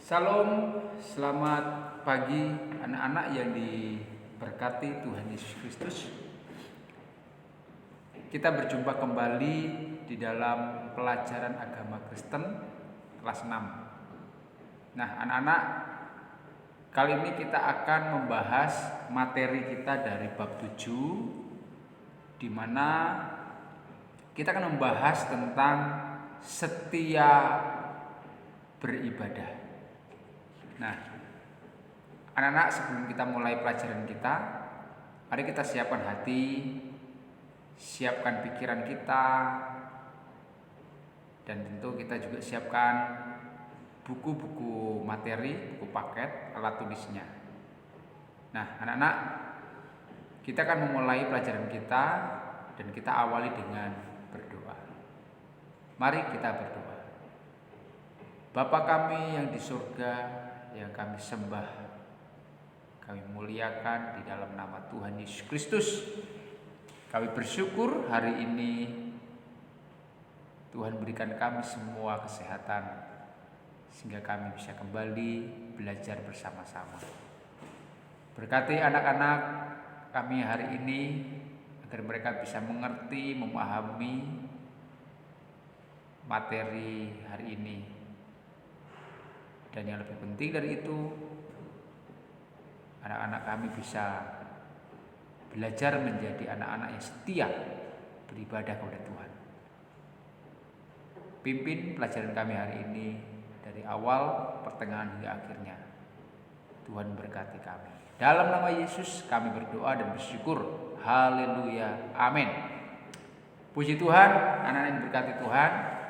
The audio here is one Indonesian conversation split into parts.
Salam, selamat pagi anak-anak yang diberkati Tuhan Yesus Kristus. Kita berjumpa kembali di dalam pelajaran agama Kristen kelas 6. Nah, anak-anak, kali ini kita akan membahas materi kita dari bab 7, di mana kita akan membahas tentang setia beribadah. Nah, anak-anak, sebelum kita mulai pelajaran kita, mari kita siapkan hati, siapkan pikiran kita, dan tentu kita juga siapkan buku-buku materi, buku paket, alat tulisnya. Nah, anak-anak, kita akan memulai pelajaran kita dan kita awali dengan berdoa. Mari kita berdoa. Bapa kami yang di surga, yang kami sembah, kami muliakan di dalam nama Tuhan Yesus Kristus. Kami bersyukur hari ini Tuhan berikan kami semua kesehatan, sehingga kami bisa kembali belajar bersama-sama. Berkati anak-anak kami hari ini, agar mereka bisa mengerti, memahami materi hari ini. Dan yang lebih penting dari itu, anak-anak kami bisa belajar menjadi anak-anak yang setia beribadah kepada Tuhan. Pimpin pelajaran kami hari ini dari awal, pertengahan hingga akhirnya. Tuhan berkati kami. Dalam nama Yesus kami berdoa dan bersyukur. Haleluya. Amin. Puji Tuhan, anak-anak yang berkati Tuhan.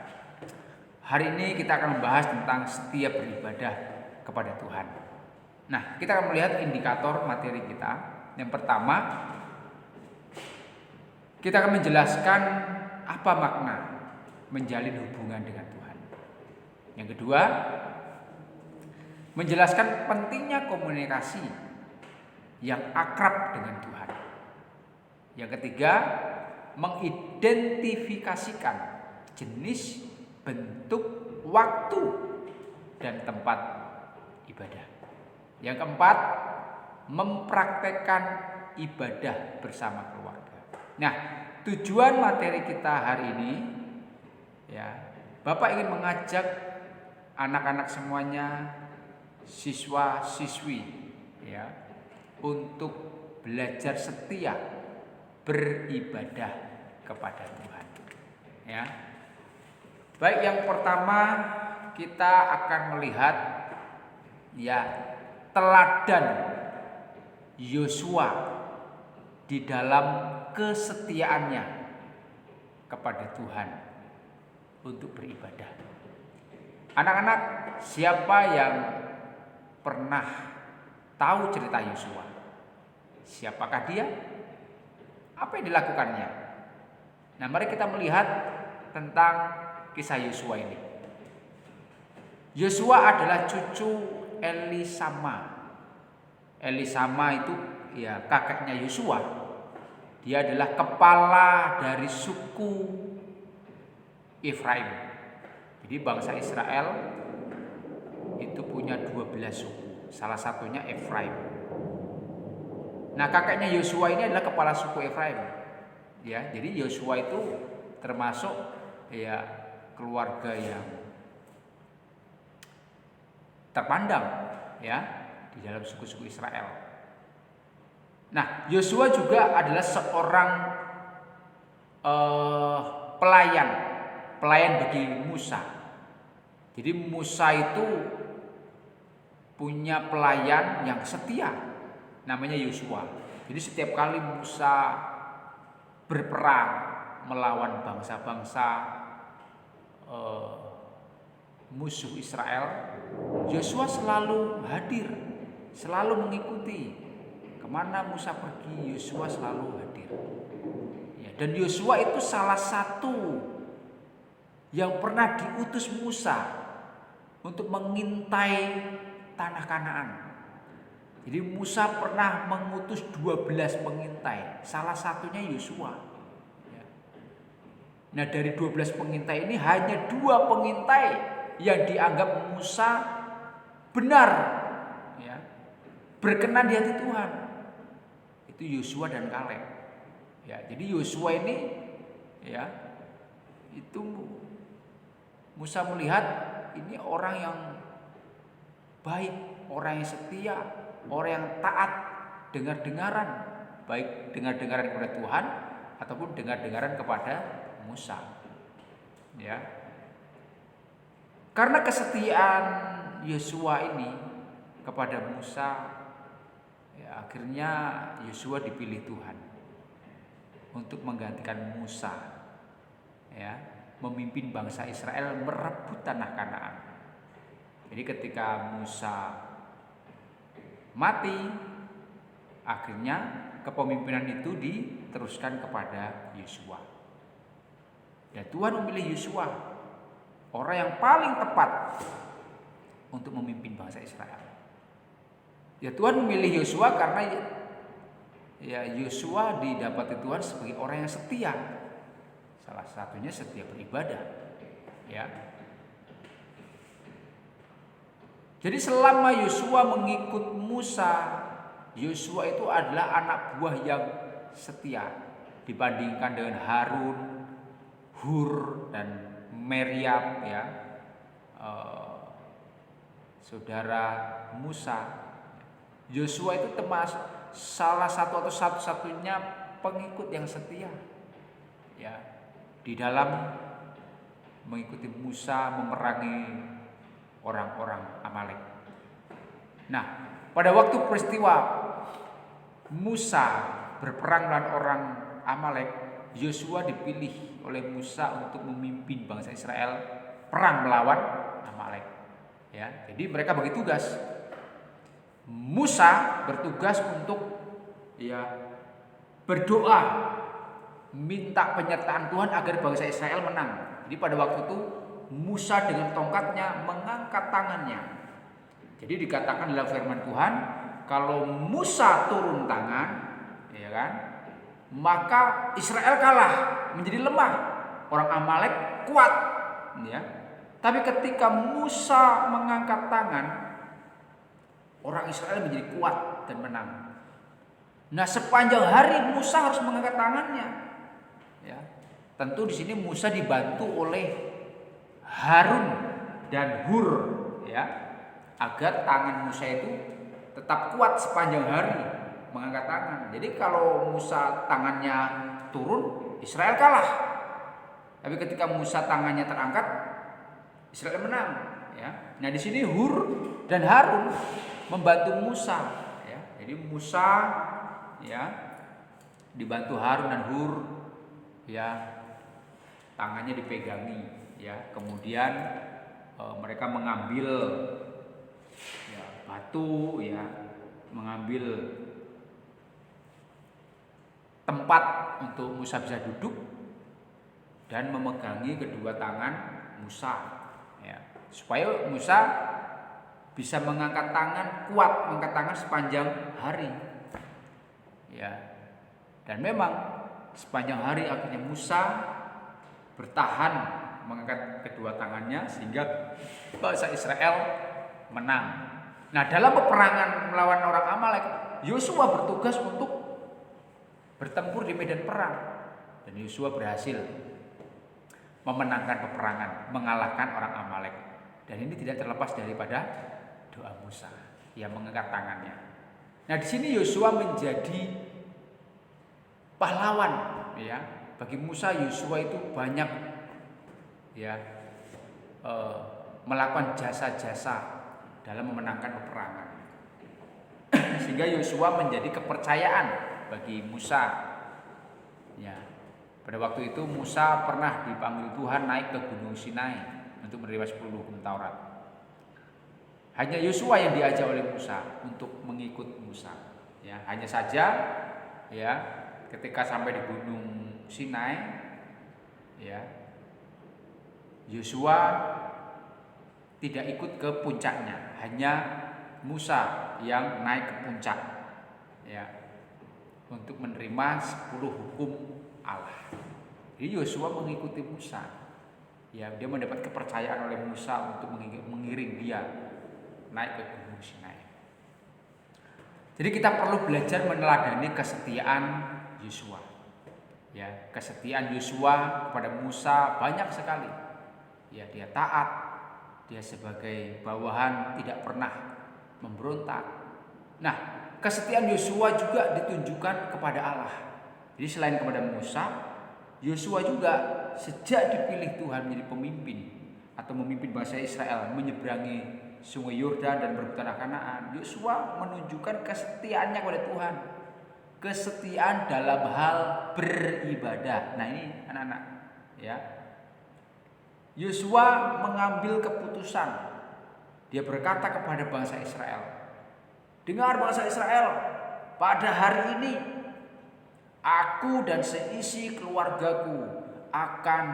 Hari ini kita akan membahas tentang setia beribadah kepada Tuhan. Nah, kita akan melihat indikator materi kita. Yang pertama, kita akan menjelaskan apa makna menjalin hubungan dengan Tuhan. Yang kedua, menjelaskan pentingnya komunikasi yang akrab dengan Tuhan. Yang ketiga, mengidentifikasikan jenis, bentuk, waktu, dan tempat ibadah. Yang keempat, mempraktekkan ibadah bersama keluarga. Nah, tujuan materi kita hari ini, ya, Bapak ingin mengajak anak-anak semuanya, siswa-siswi, ya, untuk belajar setia beribadah kepada Tuhan. Ya. Baik, yang pertama kita akan melihat, ya, teladan Yosua di dalam kesetiaannya kepada Tuhan untuk beribadah. Anak-anak, siapa yang pernah tahu cerita Yosua? Siapakah dia? Apa yang dilakukannya? Nah, mari kita melihat tentang kisah Yosua ini. Yosua adalah cucu Elisama. Elisama itu, ya, kakeknya Yosua. Dia adalah kepala dari suku Efraim. Jadi bangsa Israel itu punya 12 suku. Salah satunya Efraim. Nah, kakeknya Yosua ini adalah kepala suku Efraim. Ya, jadi Yosua itu termasuk, ya, keluarga yang terpandang, ya, di dalam suku-suku Israel. Nah, Yosua juga adalah seorang pelayan bagi Musa. Jadi Musa itu punya pelayan yang setia, namanya Yosua. Jadi setiap kali Musa berperang melawan bangsa-bangsa musuh Israel, Yosua selalu hadir, selalu mengikuti. Kemana Musa pergi, Yosua selalu hadir. Ya, dan Yosua itu salah satu yang pernah diutus Musa untuk mengintai tanah Kanaan. Jadi Musa pernah mengutus 12 pengintai, salah satunya Yosua. Nah, dari 12 pengintai ini hanya 2 pengintai yang dianggap Musa benar, ya, berkenan di hati Tuhan. Itu Yosua dan Kaleb. Ya, jadi Yosua ini, ya, itu Musa melihat ini orang yang baik, orang yang setia, orang yang taat, dengar-dengaran, baik dengar-dengaran kepada Tuhan ataupun dengar-dengaran kepada Musa. Ya. Karena kesetiaan Yosua ini kepada Musa, ya, akhirnya Yosua dipilih Tuhan untuk menggantikan Musa, ya, memimpin bangsa Israel merebut tanah Kanaan. Jadi ketika Musa mati, akhirnya kepemimpinan itu diteruskan kepada Yosua. Dan Tuhan memilih Yosua, orang yang paling tepat untuk memimpin bangsa Israel. Ya, Tuhan memilih Yosua karena ya Yosua didapati Tuhan sebagai orang yang setia. Salah satunya setia beribadah. Ya. Jadi selama Yosua mengikut Musa, Yosua itu adalah anak buah yang setia dibandingkan dengan Harun, Hur, dan Meriam, ya, saudara Musa. Yosua itu termasuk salah satu atau satu-satunya pengikut yang setia, ya, di dalam mengikuti Musa memerangi orang-orang Amalek. Nah, pada waktu peristiwa Musa berperang melawan orang Amalek, Yosua dipilih oleh Musa untuk memimpin bangsa Israel perang melawan Amalek. Ya, jadi mereka bagi tugas. Musa bertugas untuk, ya, berdoa minta penyertaan Tuhan agar bangsa Israel menang. Jadi pada waktu itu Musa dengan tongkatnya mengangkat tangannya. Jadi dikatakan dalam firman Tuhan, kalau Musa turun tangan, ya kan, maka Israel kalah, menjadi lemah. Orang Amalek kuat, ya. Tapi ketika Musa mengangkat tangan, orang Israel menjadi kuat dan menang. Nah, sepanjang hari Musa harus mengangkat tangannya, ya. Tentu di sini Musa dibantu oleh Harun dan Hur, ya, agar tangan Musa itu tetap kuat sepanjang hari mengangkat tangan. Jadi kalau Musa tangannya turun, Israel kalah. Tapi ketika Musa tangannya terangkat, Israel menang, ya. Nah, di sini Hur dan Harun membantu Musa, ya. Jadi Musa, ya, dibantu Harun dan Hur, ya, tangannya dipegangi, ya. Kemudian mereka mengambil, ya, batu, ya, mengambil tempat untuk Musa bisa duduk dan memegangi kedua tangan Musa, ya, supaya Musa bisa mengangkat tangan, kuat mengangkat tangan sepanjang hari, ya. Dan memang sepanjang hari akhirnya Musa bertahan mengangkat kedua tangannya sehingga bangsa Israel menang. Nah, dalam peperangan melawan orang Amalek, Yosua bertugas untuk bertempur di medan perang, dan Yosua berhasil memenangkan peperangan, mengalahkan orang Amalek. Dan ini tidak terlepas daripada doa Musa yang mengangkat tangannya. Nah, di sini Yosua menjadi pahlawan, ya. Bagi Musa, Yosua itu banyak, ya, melakukan jasa-jasa dalam memenangkan peperangan. Sehingga Yosua menjadi kepercayaan bagi Musa, ya. Pada waktu itu Musa pernah dipanggil Tuhan naik ke Gunung Sinai untuk menerima 10 hukum Taurat. Hanya Yosua yang diajak oleh Musa untuk mengikut Musa, ya. Hanya saja, ya, ketika sampai di Gunung Sinai, ya, Yosua tidak ikut ke puncaknya, hanya Musa yang naik ke puncak, ya, untuk menerima 10 hukum Allah. Jadi Yosua mengikuti Musa, ya, dia mendapat kepercayaan oleh Musa untuk mengiring dia naik ke Gunung Sinai. Jadi kita perlu belajar meneladani kesetiaan Yosua. Ya, kesetiaan Yosua kepada Musa banyak sekali. Ya, dia taat, dia sebagai bawahan tidak pernah memberontak. Nah, kesetiaan Yosua juga ditunjukkan kepada Allah. Jadi selain kepada Musa, Yosua juga sejak dipilih Tuhan menjadi pemimpin atau memimpin bangsa Israel menyeberangi Sungai Yordan dan berebut tanah Kanaan, Yosua menunjukkan kesetiaannya kepada Tuhan, kesetiaan dalam hal beribadah. Nah ini anak-anak, ya. Yosua mengambil keputusan. Dia berkata kepada bangsa Israel, dengar bangsa Israel, pada hari ini aku dan seisi keluargaku akan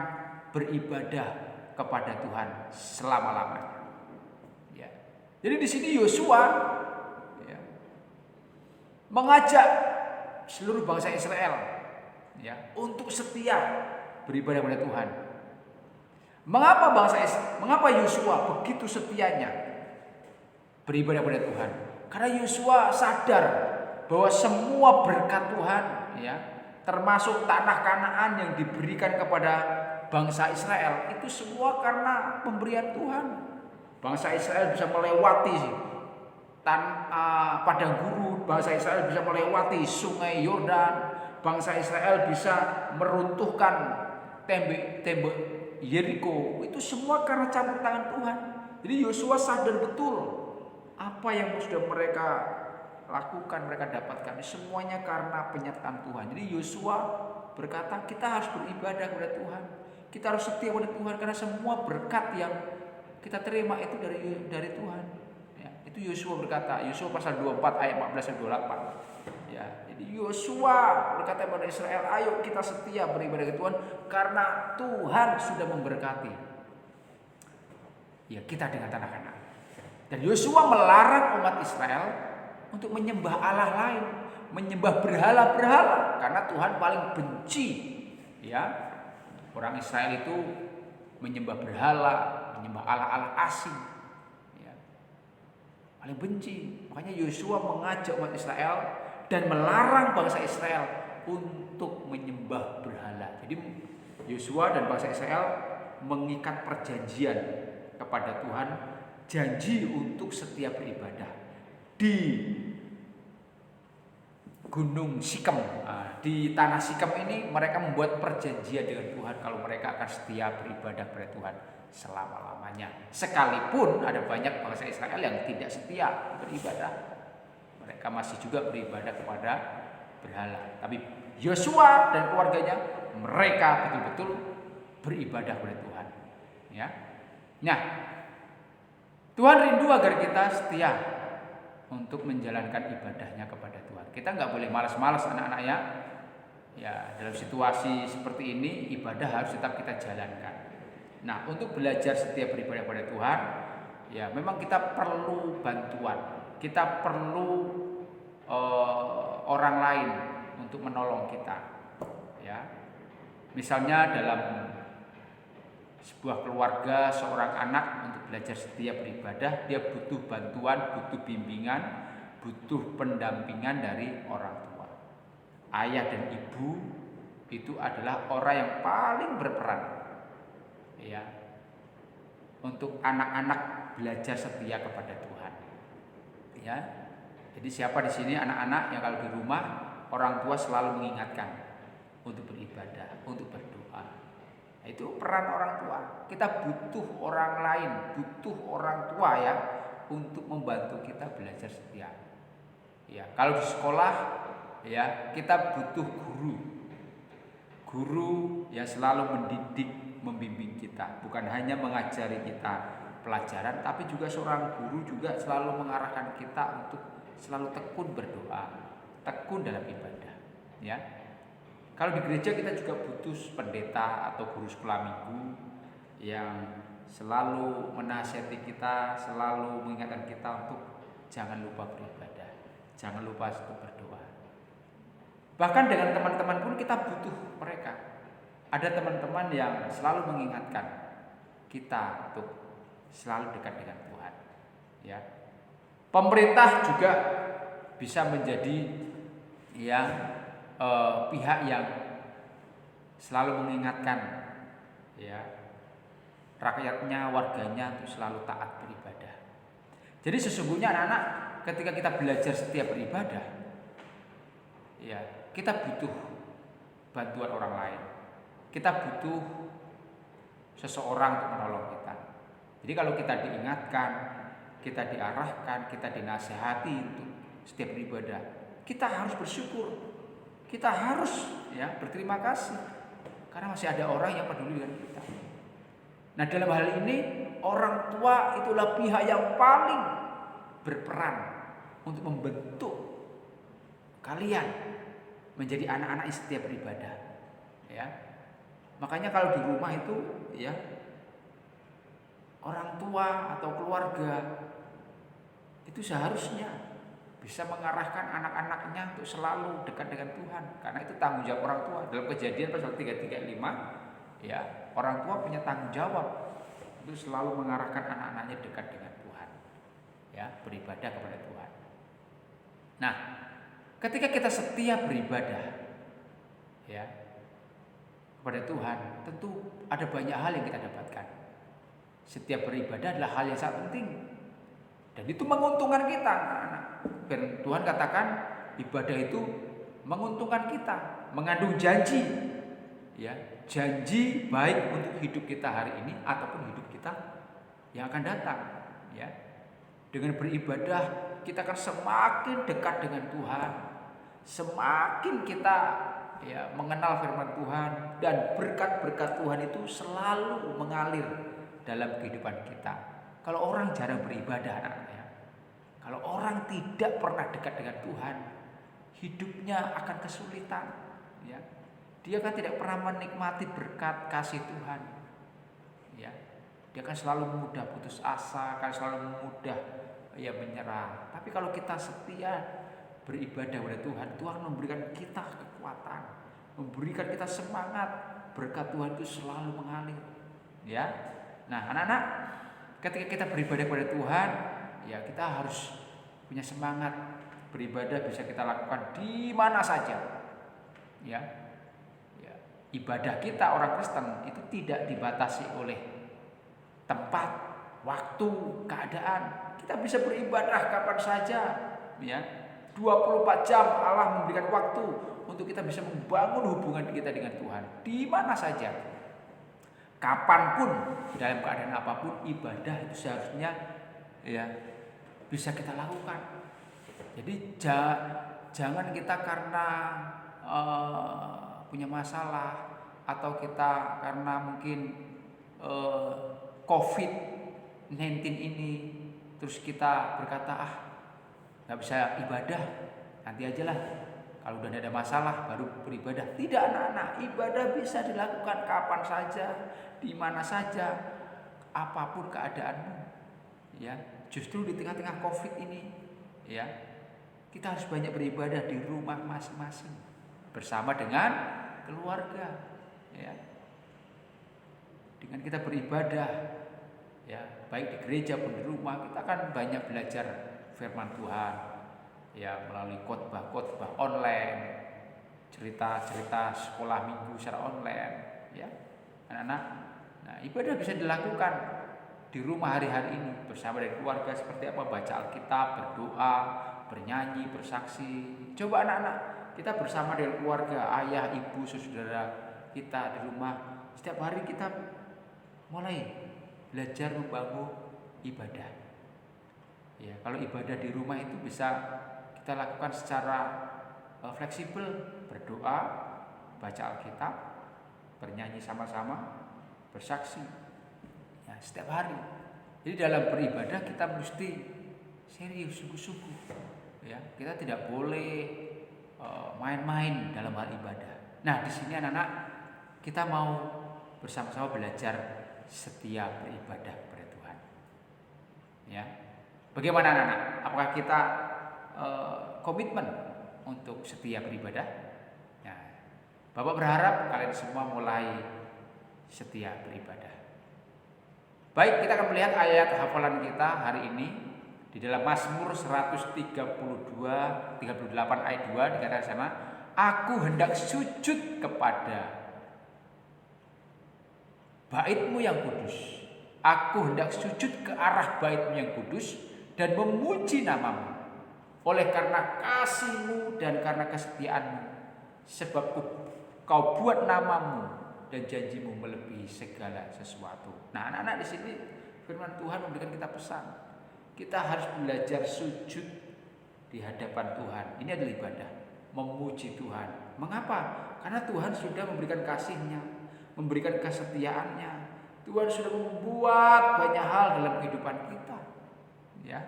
beribadah kepada Tuhan selama-lamanya. Ya. Jadi di sini Yosua ya, mengajak seluruh bangsa Israel ya untuk setia beribadah kepada Tuhan. Mengapa Yosua begitu setianya beribadah kepada Tuhan? Karena Yosua sadar bahwa semua berkat Tuhan ya, termasuk tanah Kanaan yang diberikan kepada bangsa Israel, itu semua karena pemberian Tuhan. Bangsa Israel bisa melewati padang gurun, bangsa Israel bisa melewati Sungai Yordan, bangsa Israel bisa meruntuhkan tembok Yeriko. Itu semua karena campur tangan Tuhan. Jadi Yosua sadar betul apa yang sudah mereka lakukan, mereka dapatkan, semuanya karena penyertaan Tuhan. Jadi Yosua berkata, kita harus beribadah kepada Tuhan, kita harus setia kepada Tuhan, karena semua berkat yang kita terima itu dari Tuhan. Ya, itu Yosua berkata, Yosua pasal 24 ayat 14 dan 28. Ya, jadi Yosua berkata kepada Israel, ayo kita setia beribadah kepada Tuhan karena Tuhan sudah memberkati ya kita dengan tanah Kanaan. Dan Yosua melarang umat Israel untuk menyembah Allah lain, menyembah berhala-berhala, karena Tuhan paling benci ya orang Israel itu menyembah berhala, menyembah Allah-Allah asing ya. Paling benci. Makanya Yosua mengajak umat Israel dan melarang bangsa Israel untuk menyembah berhala. Jadi Yosua dan bangsa Israel mengikat perjanjian kepada Tuhan, janji untuk setia beribadah di Gunung Sikem. Di tanah Sikem ini mereka membuat perjanjian dengan Tuhan kalau mereka akan setia beribadah kepada Tuhan selama-lamanya. Sekalipun ada banyak bangsa Israel yang tidak setia beribadah, mereka masih juga beribadah kepada berhala. Tapi Yosua dan keluarganya, mereka betul-betul beribadah kepada Tuhan. Ya. Nah, Tuhan rindu agar kita setia untuk menjalankan ibadahnya kepada Tuhan. Kita nggak boleh malas-malas anak-anak ya. Ya, dalam situasi seperti ini ibadah harus tetap kita jalankan. Nah, untuk belajar setia beribadah kepada Tuhan, ya memang kita perlu bantuan. Kita perlu orang lain untuk menolong kita. Ya. Misalnya dalam sebuah keluarga, seorang anak untuk belajar setia beribadah, dia butuh bantuan, butuh bimbingan, butuh pendampingan dari orang tua. Ayah dan ibu itu adalah orang yang paling berperan ya untuk anak-anak belajar setia kepada Tuhan. Ya. Jadi siapa di sini anak-anak yang kalau di rumah orang tua selalu mengingatkan untuk beribadah, untuk berdoa. Nah, itu peran orang tua. Kita butuh orang lain, butuh orang tua ya untuk membantu kita belajar setia. Ya, kalau di sekolah ya kita butuh guru yang selalu mendidik, membimbing kita, bukan hanya mengajari kita pelajaran, tapi juga seorang guru juga selalu mengarahkan kita untuk selalu tekun berdoa, tekun dalam ibadah. Ya, kalau di gereja kita juga butuh pendeta atau guru sekolah minggu yang selalu menasihati kita, selalu mengingatkan kita untuk jangan lupa beribadah, jangan lupa untuk berdoa. Bahkan dengan teman-teman pun kita butuh mereka. Ada teman-teman yang selalu mengingatkan kita untuk selalu dekat dengan Tuhan. Ya. Pemerintah juga bisa menjadi yang pihak yang selalu mengingatkan ya rakyatnya, warganya untuk selalu taat beribadah. Jadi sesungguhnya anak-anak, ketika kita belajar setia beribadah, ya kita butuh bantuan orang lain. Kita butuh seseorang untuk menolong kita. Jadi kalau kita diingatkan, kita diarahkan, kita dinasehati untuk setiap beribadah, kita harus bersyukur. Kita harus ya berterima kasih karena masih ada orang yang peduli dengan kita. Nah, dalam hal ini orang tua itulah pihak yang paling berperan untuk membentuk kalian menjadi anak-anak yang setia beribadah. Ya. Makanya kalau di rumah itu ya orang tua atau keluarga itu seharusnya bisa mengarahkan anak-anaknya untuk selalu dekat dengan Tuhan, karena itu tanggung jawab orang tua. Dalam Kejadian pasal 3:35 ya, orang tua punya tanggung jawab untuk selalu mengarahkan anak-anaknya dekat dengan Tuhan. Ya, beribadah kepada Tuhan. Nah, ketika kita setia beribadah ya kepada Tuhan, tentu ada banyak hal yang kita dapatkan. Setiap beribadah adalah hal yang sangat penting dan itu menguntungkan kita, anak-anak. Dan Tuhan katakan ibadah itu menguntungkan kita, mengandung janji, ya, janji baik untuk hidup kita hari ini ataupun hidup kita yang akan datang. Ya, dengan beribadah kita akan semakin dekat dengan Tuhan, semakin kita ya mengenal firman Tuhan, dan berkat-berkat Tuhan itu selalu mengalir dalam kehidupan kita. Kalau orang jarang beribadah, anak-anak, kalau orang tidak pernah dekat dengan Tuhan, hidupnya akan kesulitan. Ya, dia kan tidak pernah menikmati berkat kasih Tuhan. Ya, dia akan selalu mudah putus asa, akan selalu mudah ya menyerah. Tapi kalau kita setia beribadah kepada Tuhan, Tuhan memberikan kita kekuatan, memberikan kita semangat, berkat Tuhan itu selalu mengalir. Ya, nah anak-anak, ketika kita beribadah kepada Tuhan, ya kita harus punya semangat. Beribadah bisa kita lakukan di mana saja. Ya, ibadah kita orang Kristen itu tidak dibatasi oleh tempat, waktu, keadaan. Kita bisa beribadah kapan saja. Ya, 24 jam Allah memberikan waktu untuk kita bisa membangun hubungan kita dengan Tuhan di mana saja. Kapanpun, dalam keadaan apapun, ibadah itu seharusnya ya bisa kita lakukan. Jadi jangan kita karena punya masalah atau kita karena mungkin COVID-19 ini terus kita berkata nggak bisa ibadah, nanti aja lah kalau udah ada masalah baru beribadah. Tidak, anak-anak, ibadah bisa dilakukan kapan saja, di mana saja, apapun keadaanmu. Ya, justru di tengah-tengah COVID ini, ya, kita harus banyak beribadah di rumah masing-masing bersama dengan keluarga. Ya, dengan kita beribadah, ya, baik di gereja pun di rumah, kita akan banyak belajar firman Tuhan. Ya, melalui khotbah-khotbah online, cerita-cerita sekolah minggu secara online, ya, anak-anak. Nah, ibadah bisa dilakukan di rumah hari-hari ini bersama dengan keluarga. Seperti apa? Baca Alkitab, berdoa, bernyanyi, bersaksi. Coba anak-anak, kita bersama dengan keluarga, ayah, ibu, saudara kita di rumah, setiap hari kita mulai belajar membangun ibadah. Ya, kalau ibadah di rumah itu bisa kita lakukan secara fleksibel, berdoa, baca Alkitab, bernyanyi sama-sama, bersaksi, ya, setiap hari. Jadi dalam beribadah kita mesti serius, sungguh-sungguh. Ya, kita tidak boleh main-main dalam hal ibadah. Nah, di sini anak-anak, kita mau bersama-sama belajar setia beribadah kepada Tuhan. Ya, bagaimana anak-anak? Apakah kita komitmen untuk setia beribadah? Ya, Bapak berharap kalian semua mulai setia beribadah. Baik, kita akan melihat ayat hafalan kita hari ini Di dalam Mazmur 38 ayat 2 dikatakan sama, aku hendak sujud kepada bait-Mu yang kudus. Aku hendak sujud ke arah bait-Mu yang kudus dan memuji nama-Mu. Oleh karena kasih-Mu dan karena kesetiaan-Mu, sebab Kau buat nama-Mu dan janji-Mu melebihi segala sesuatu. Nah, anak-anak, di sini firman Tuhan memberikan kita pesan. Kita harus belajar sujud di hadapan Tuhan. Ini adalah ibadah, memuji Tuhan. Mengapa? Karena Tuhan sudah memberikan kasih-Nya, memberikan kesetiaan-Nya. Tuhan sudah membuat banyak hal dalam kehidupan kita. Ya.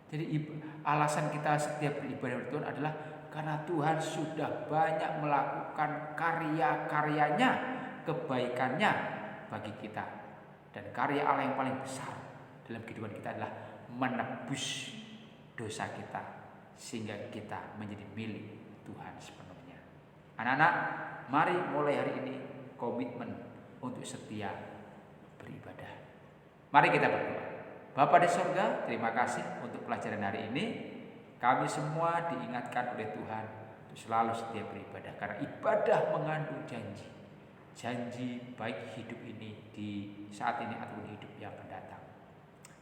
Jadi alasan kita setiap beribadah kepada Tuhan adalah karena Tuhan sudah banyak melakukan karya-karyanya, kebaikannya bagi kita. Dan karya Allah yang paling besar dalam kehidupan kita adalah menebus dosa kita, sehingga kita menjadi milik Tuhan sepenuhnya. Anak-anak, mari mulai hari ini komitmen untuk setia beribadah. Mari kita berdoa. Bapa di surga, terima kasih untuk pelajaran hari ini. Kami semua diingatkan oleh Tuhan untuk selalu setia beribadah, karena ibadah mengandung janji. Janji baik hidup ini di saat ini ataupun hidup yang mendatang.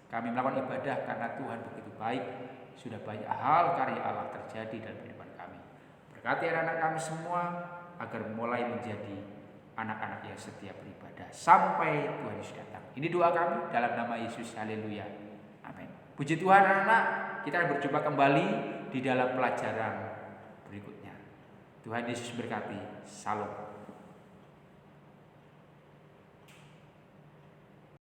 Kami melakukan ibadah karena Tuhan begitu baik. Sudah banyak hal karya Allah terjadi dalam kehidupan kami. Berkati anak-anak kami semua agar mulai menjadi anak-anak yang setia beribadah sampai Tuhan Yesus datang. Ini doa kami dalam nama Yesus. Haleluya. Amin. Puji Tuhan anak-anak, kita akan berjumpa kembali di dalam pelajaran berikutnya. Tuhan Yesus berkati. Salam.